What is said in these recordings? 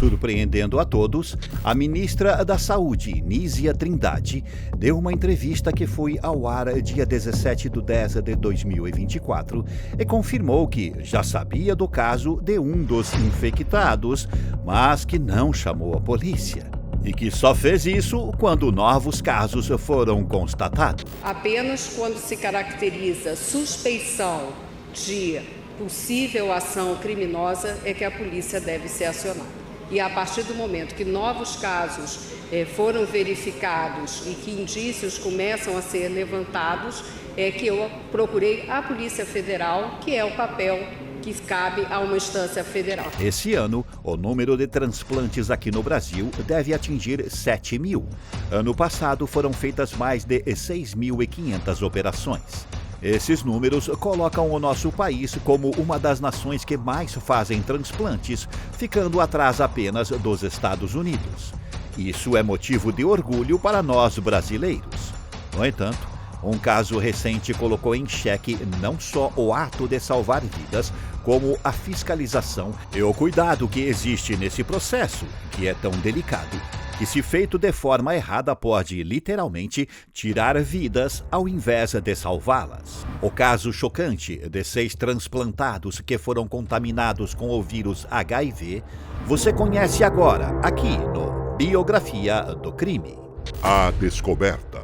Surpreendendo a todos, a ministra da Saúde, Nízia Trindade, deu uma entrevista que foi ao ar dia 17/10/2024 e confirmou que já sabia do caso de um dos infectados, mas que não chamou a polícia. E que só fez isso quando novos casos foram constatados. Apenas quando se caracteriza suspeição de possível ação criminosa é que a polícia deve ser acionada. E a partir do momento que novos casos foram verificados e que indícios começam a ser levantados, é que eu procurei a Polícia Federal, que é o papel que cabe a uma instância federal. Esse ano, o número de transplantes aqui no Brasil deve atingir 7 mil. Ano passado foram feitas mais de 6.500 operações. Esses números colocam o nosso país como uma das nações que mais fazem transplantes, ficando atrás apenas dos Estados Unidos. Isso é motivo de orgulho para nós brasileiros. No entanto, um caso recente colocou em xeque não só o ato de salvar vidas, como a fiscalização e o cuidado que existe nesse processo, que é tão delicado, que se feito de forma errada pode, literalmente, tirar vidas ao invés de salvá-las. O caso chocante de 6 transplantados que foram contaminados com o vírus HIV, você conhece agora, aqui no Biografia do Crime. A descoberta.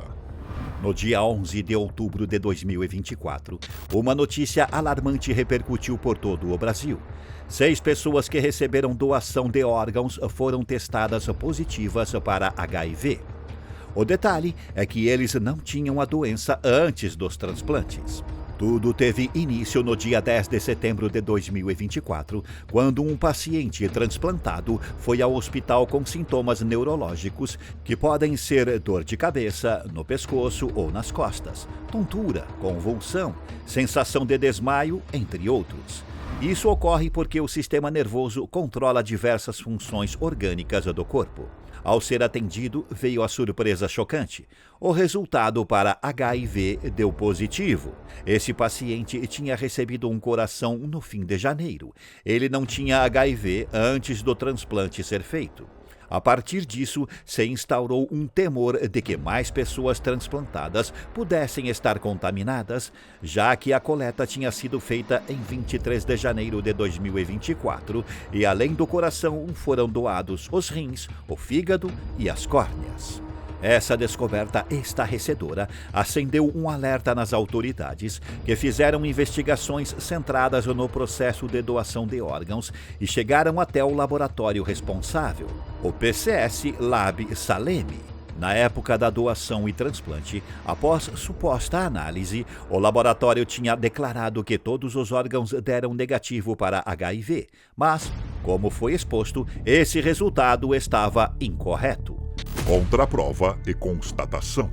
No dia 11 de outubro de 2024, uma notícia alarmante repercutiu por todo o Brasil. 6 pessoas que receberam doação de órgãos foram testadas positivas para HIV. O detalhe é que eles não tinham a doença antes dos transplantes. Tudo teve início no dia 10 de setembro de 2024, quando um paciente transplantado foi ao hospital com sintomas neurológicos que podem ser dor de cabeça, no pescoço ou nas costas, tontura, convulsão, sensação de desmaio, entre outros. Isso ocorre porque o sistema nervoso controla diversas funções orgânicas do corpo. Ao ser atendido, veio a surpresa chocante. O resultado para HIV deu positivo. Esse paciente tinha recebido um coração no fim de janeiro. Ele não tinha HIV antes do transplante ser feito. A partir disso, se instaurou um temor de que mais pessoas transplantadas pudessem estar contaminadas, já que a coleta tinha sido feita em 23 de janeiro de 2024 e, além do coração, foram doados os rins, o fígado e as córneas. Essa descoberta estarrecedora acendeu um alerta nas autoridades, que fizeram investigações centradas no processo de doação de órgãos e chegaram até o laboratório responsável, o PCS Lab Salem. Na época da doação e transplante, após suposta análise, o laboratório tinha declarado que todos os órgãos deram negativo para HIV, mas, como foi exposto, esse resultado estava incorreto. Contraprova e constatação.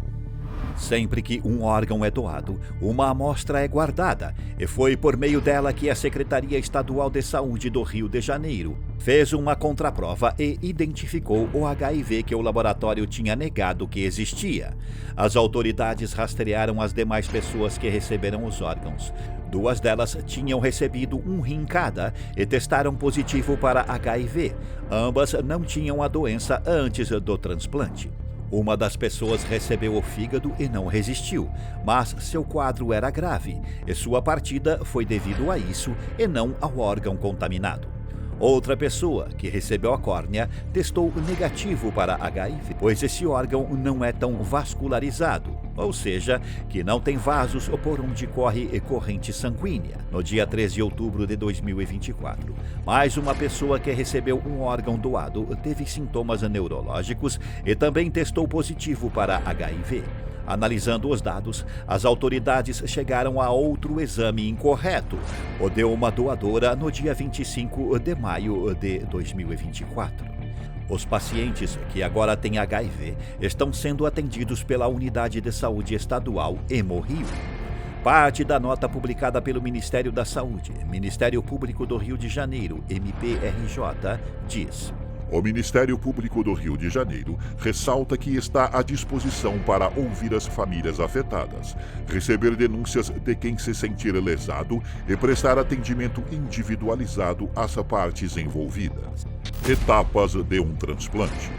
Sempre que um órgão é doado, uma amostra é guardada, e foi por meio dela que a Secretaria Estadual de Saúde do Rio de Janeiro fez uma contraprova e identificou o HIV que o laboratório tinha negado que existia. As autoridades rastrearam as demais pessoas que receberam os órgãos. 2 delas tinham recebido um rim cada e testaram positivo para HIV. Ambas não tinham a doença antes do transplante. Uma das pessoas recebeu o fígado e não resistiu, mas seu quadro era grave e sua partida foi devido a isso e não ao órgão contaminado. Outra pessoa, que recebeu a córnea, testou negativo para HIV, pois esse órgão não é tão vascularizado, ou seja, que não tem vasos por onde corre corrente sanguínea. No dia 13 de outubro de 2024, mais uma pessoa que recebeu um órgão doado teve sintomas neurológicos e também testou positivo para HIV. Analisando os dados, as autoridades chegaram a outro exame incorreto, o de uma doadora no dia 25 de maio de 2024. Os pacientes que agora têm HIV estão sendo atendidos pela Unidade de Saúde Estadual Hemorrio. Parte da nota publicada pelo Ministério da Saúde, Ministério Público do Rio de Janeiro, MPRJ, diz: O Ministério Público do Rio de Janeiro ressalta que está à disposição para ouvir as famílias afetadas, receber denúncias de quem se sentir lesado e prestar atendimento individualizado às partes envolvidas. Etapas de um transplante.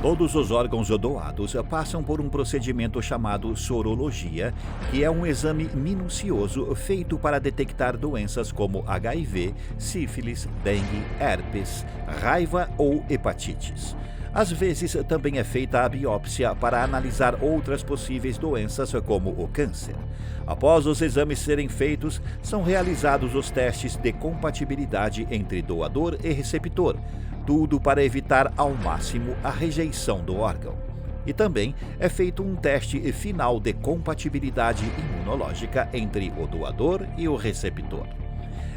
Todos os órgãos doados passam por um procedimento chamado sorologia, que é um exame minucioso feito para detectar doenças como HIV, sífilis, dengue, herpes, raiva ou hepatites. Às vezes, também é feita a biópsia para analisar outras possíveis doenças, como o câncer. Após os exames serem feitos, são realizados os testes de compatibilidade entre doador e receptor, tudo para evitar ao máximo a rejeição do órgão. E também é feito um teste final de compatibilidade imunológica entre o doador e o receptor.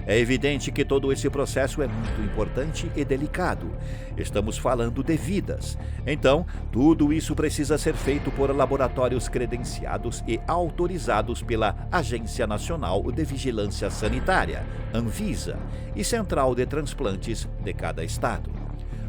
É evidente que todo esse processo é muito importante e delicado. Estamos falando de vidas. Então, tudo isso precisa ser feito por laboratórios credenciados e autorizados pela Agência Nacional de Vigilância Sanitária, Anvisa, e Central de Transplantes de cada estado.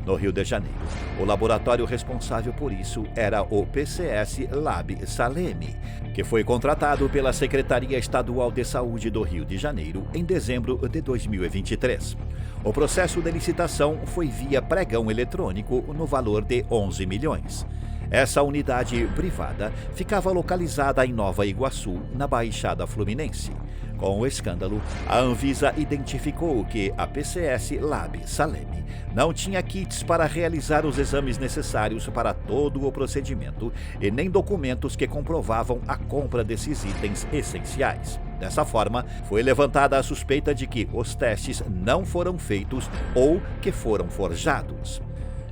No Rio de Janeiro, o laboratório responsável por isso era o PCS Lab Salem, que foi contratado pela Secretaria Estadual de Saúde do Rio de Janeiro em dezembro de 2023. O processo de licitação foi via pregão eletrônico no valor de 11 milhões. Essa unidade privada ficava localizada em Nova Iguaçu, na Baixada Fluminense. Com o escândalo, a Anvisa identificou que a PCS Lab Salem não tinha kits para realizar os exames necessários para todo o procedimento e nem documentos que comprovavam a compra desses itens essenciais. Dessa forma, foi levantada a suspeita de que os testes não foram feitos ou que foram forjados.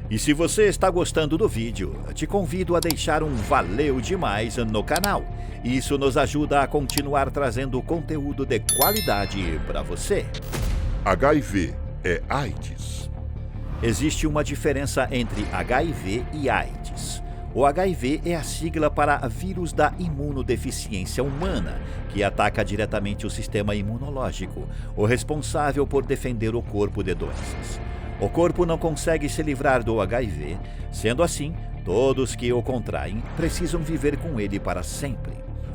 E se você está gostando do vídeo, te convido a deixar um valeu demais no canal. Isso nos ajuda a continuar trazendo conteúdo de qualidade para você. HIV é AIDS. Existe uma diferença entre HIV e AIDS. O HIV é a sigla para vírus da imunodeficiência humana, que ataca diretamente o sistema imunológico, o responsável por defender o corpo de doenças. O corpo não consegue se livrar do HIV, sendo assim, todos que o contraem precisam viver com ele para sempre.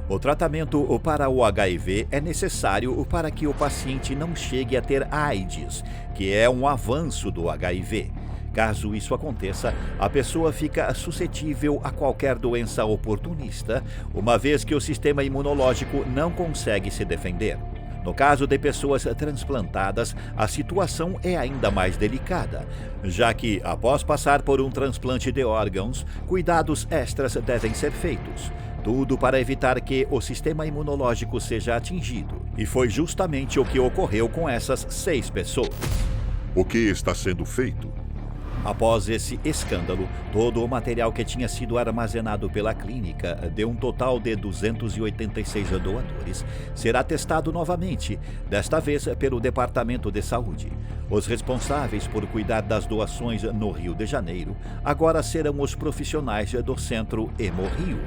O tratamento para o HIV é necessário para que o paciente não chegue a ter AIDS, que é um avanço do HIV. Caso isso aconteça, a pessoa fica suscetível a qualquer doença oportunista, uma vez que o sistema imunológico não consegue se defender. No caso de pessoas transplantadas, a situação é ainda mais delicada, já que, após passar por um transplante de órgãos, cuidados extras devem ser feitos. Tudo para evitar que o sistema imunológico seja atingido. E foi justamente o que ocorreu com essas 6 pessoas. O que está sendo feito? Após esse escândalo, todo o material que tinha sido armazenado pela clínica, de um total de 286 doadores, será testado novamente, desta vez pelo Departamento de Saúde. Os responsáveis por cuidar das doações no Rio de Janeiro agora serão os profissionais do Centro Hemorrio.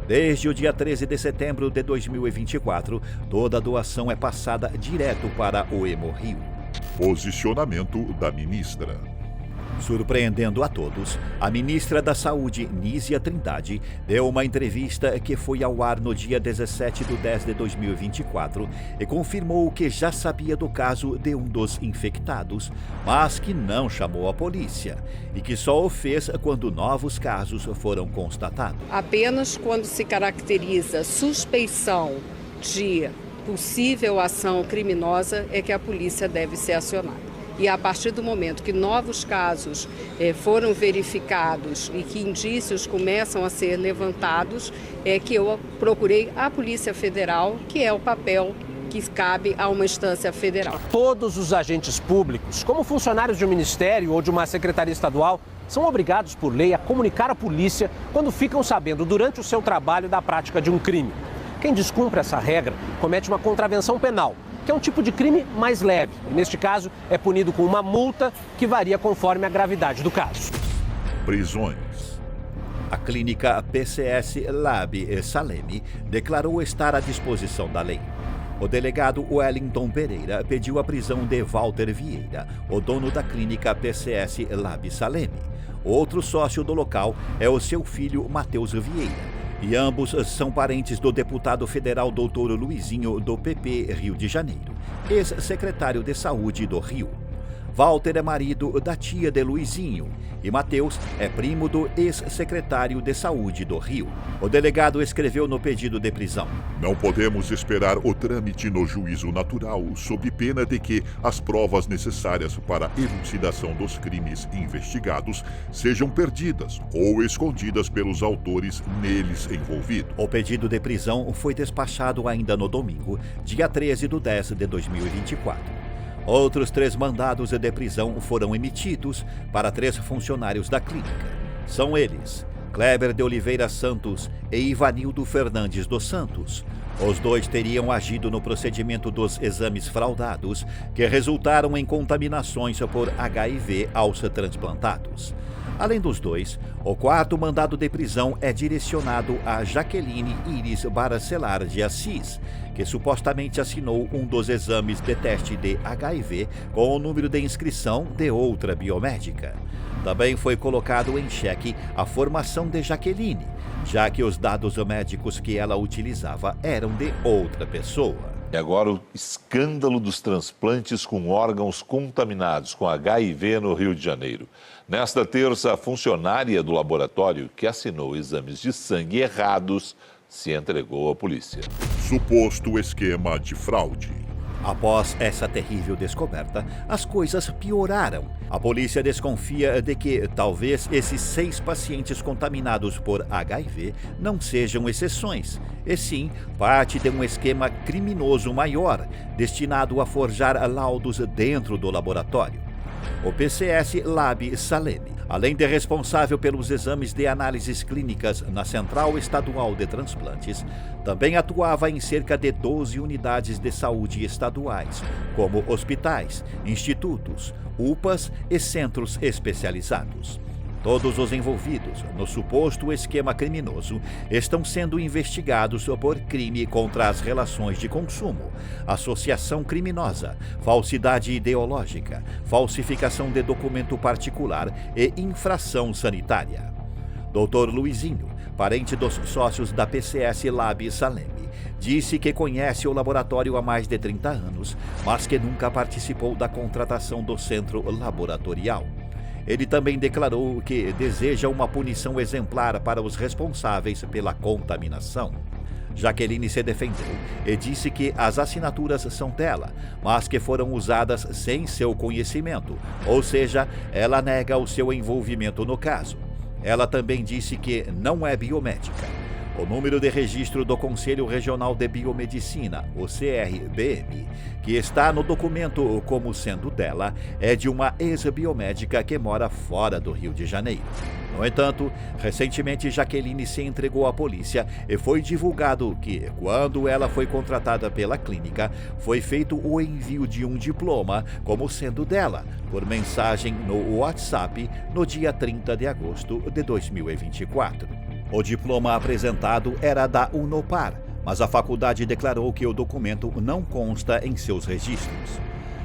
Desde o dia 13 de setembro de 2024, toda a doação é passada direto para o Hemorrio. Posicionamento da ministra. Surpreendendo a todos, a ministra da Saúde, Nízia Trindade, deu uma entrevista que foi ao ar no dia 17 de 10 de 2024 e confirmou que já sabia do caso de um dos infectados, mas que não chamou a polícia e que só o fez quando novos casos foram constatados. Apenas quando se caracteriza suspeição de possível ação criminosa é que a polícia deve ser acionada. E a partir do momento que novos casos foram verificados e que indícios começam a ser levantados, é que eu procurei a Polícia Federal, que é o papel que cabe a uma instância federal. Todos os agentes públicos, como funcionários de um ministério ou de uma secretaria estadual, são obrigados por lei a comunicar à polícia quando ficam sabendo durante o seu trabalho da prática de um crime. Quem descumpre essa regra comete uma contravenção penal, que é um tipo de crime mais leve. Neste caso, é punido com uma multa que varia conforme a gravidade do caso. Prisões. A clínica PCS Lab Salem declarou estar à disposição da lei. O delegado Wellington Pereira pediu a prisão de Walter Vieira, o dono da clínica PCS Lab Salem. Outro sócio do local é o seu filho Matheus Vieira. E ambos são parentes do deputado federal Dr. Luizinho, do PP Rio de Janeiro, ex-secretário de Saúde do Rio. Walter é marido da tia de Luizinho e Matheus é primo do ex-secretário de Saúde do Rio. O delegado escreveu no pedido de prisão: Não podemos esperar o trâmite no juízo natural, sob pena de que as provas necessárias para a elucidação dos crimes investigados sejam perdidas ou escondidas pelos autores neles envolvidos. O pedido de prisão foi despachado ainda no domingo, dia 13/10/2024. Outros 3 mandados de prisão foram emitidos para 3 funcionários da clínica. São eles: Kleber de Oliveira Santos e Ivanildo Fernandes dos Santos. Os 2 teriam agido no procedimento dos exames fraudados, que resultaram em contaminações por HIV aos transplantados. Além dos 2, o 4º mandado de prisão é direcionado a Jaqueline Iris Baracelar de Assis, que supostamente assinou um dos exames de teste de HIV com o número de inscrição de outra biomédica. Também foi colocado em xeque a formação de Jaqueline, já que os dados médicos que ela utilizava eram de outra pessoa. E agora o escândalo dos transplantes com órgãos contaminados com HIV no Rio de Janeiro. Nesta terça, a funcionária do laboratório que assinou exames de sangue errados se entregou à polícia. Suposto esquema de fraude. Após essa terrível descoberta, as coisas pioraram. A polícia desconfia de que talvez esses 6 pacientes contaminados por HIV não sejam exceções, e sim parte de um esquema criminoso maior, destinado a forjar laudos dentro do laboratório. O PCS Lab Saleme, além de responsável pelos exames de análises clínicas na Central Estadual de Transplantes, também atuava em cerca de 12 unidades de saúde estaduais, como hospitais, institutos, UPAs e centros especializados. Todos os envolvidos no suposto esquema criminoso estão sendo investigados por crime contra as relações de consumo, associação criminosa, falsidade ideológica, falsificação de documento particular e infração sanitária. Dr. Luizinho, parente dos sócios da PCS Lab Saleme, disse que conhece o laboratório há mais de 30 anos, mas que nunca participou da contratação do centro laboratorial. Ele também declarou que deseja uma punição exemplar para os responsáveis pela contaminação. Jaqueline se defendeu e disse que as assinaturas são dela, mas que foram usadas sem seu conhecimento, ou seja, ela nega o seu envolvimento no caso. Ela também disse que não é biomédica. O número de registro do Conselho Regional de Biomedicina, o CRBM, que está no documento como sendo dela, é de uma ex-biomédica que mora fora do Rio de Janeiro. No entanto, recentemente Jaqueline se entregou à polícia e foi divulgado que, quando ela foi contratada pela clínica, foi feito o envio de um diploma como sendo dela, por mensagem no WhatsApp, no dia 30 de agosto de 2024. O diploma apresentado era da Unopar, mas a faculdade declarou que o documento não consta em seus registros.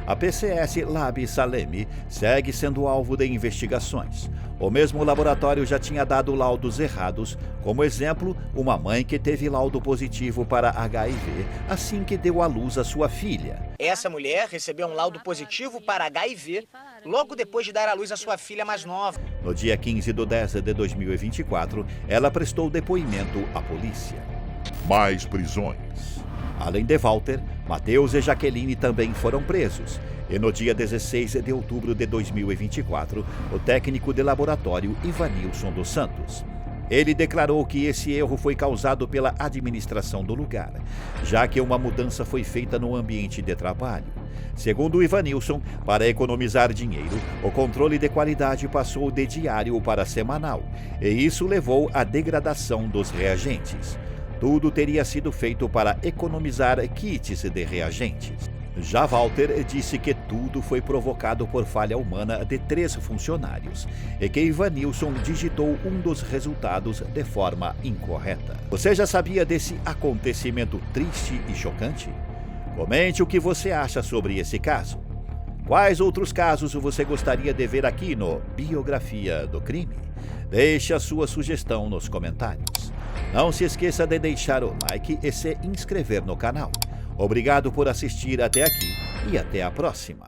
A PCS Lab Saleme segue sendo alvo de investigações. O mesmo laboratório já tinha dado laudos errados, como exemplo, uma mãe que teve laudo positivo para HIV assim que deu à luz a sua filha. Essa mulher recebeu um laudo positivo para HIV logo depois de dar à luz a sua filha mais nova. No dia 15/10/2024, ela prestou depoimento à polícia. Mais prisões. Além de Walter, Matheus e Jaqueline também foram presos. E no dia 16 de outubro de 2024, o técnico de laboratório Ivanilson dos Santos. Ele declarou que esse erro foi causado pela administração do lugar, já que uma mudança foi feita no ambiente de trabalho. Segundo o Ivanilson, para economizar dinheiro, o controle de qualidade passou de diário para semanal, e isso levou à degradação dos reagentes. Tudo teria sido feito para economizar kits de reagentes. Já Walter disse que tudo foi provocado por falha humana de 3 funcionários e que Ivanilson digitou um dos resultados de forma incorreta. Você já sabia desse acontecimento triste e chocante? Comente o que você acha sobre esse caso. Quais outros casos você gostaria de ver aqui no Biografia do Crime? Deixe a sua sugestão nos comentários. Não se esqueça de deixar o like e se inscrever no canal. Obrigado por assistir até aqui e até a próxima.